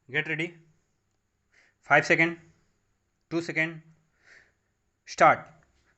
Get ready. 5 seconds. 2 seconds. Start.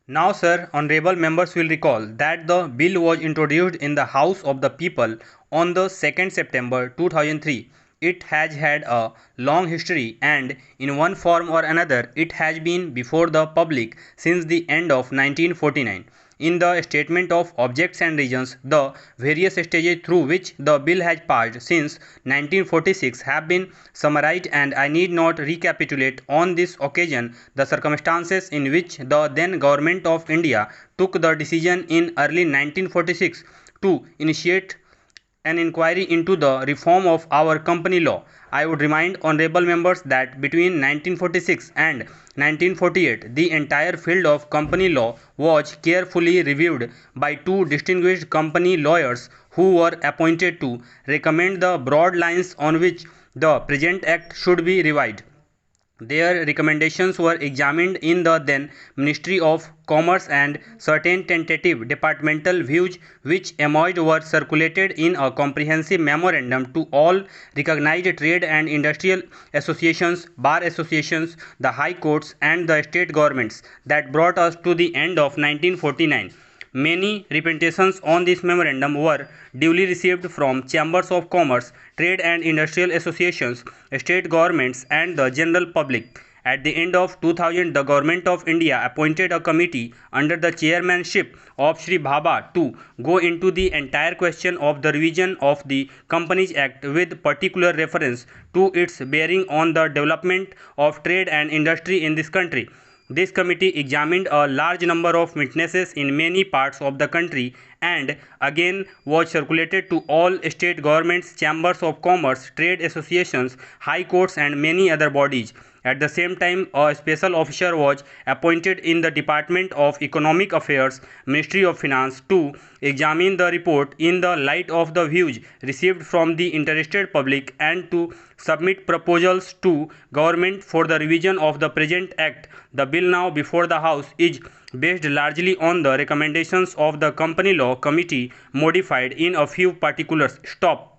Now, sir, honorable members will recall that the bill was introduced in the House of the People on the 2nd September 2003. It has had a long history and in one form or another it has been before the public since the end of 1949. In the statement of objects and reasons, the various stages through which the bill has passed since 1946 have been summarized, and I need not recapitulate on this occasion the circumstances in which the then Government of India took the decision in early 1946 to initiate an inquiry into the reform of our company law. I would remind honorable members that between 1946 and 1948, the entire field of company law was carefully reviewed by two distinguished company lawyers who were appointed to recommend the broad lines on which the present act should be revised. Their recommendations were examined in the then Ministry of Commerce, and certain tentative departmental views which emerged were circulated in a comprehensive memorandum to all recognized trade and industrial associations, bar associations, the high courts, and the state governments. That brought us to the end of 1949. Many representations on this memorandum were duly received from chambers of commerce, trade and industrial associations, state governments, and the general public. At the end of 2000, the Government of India appointed a committee under the chairmanship of Shri Bhabha to go into the entire question of the revision of the Companies Act with particular reference to its bearing on the development of trade and industry in this country. This committee examined a large number of witnesses in many parts of the country and again was circulated to all state governments, chambers of commerce, trade associations, high courts, and many other bodies. At the same time, a special officer was appointed in the Department of Economic Affairs, Ministry of Finance, to examine the report in the light of the views received from the interested public and to submit proposals to government for the revision of the present act. The bill now before the House is based largely on the recommendations of the Company Law Committee, modified in a few particulars. Stop.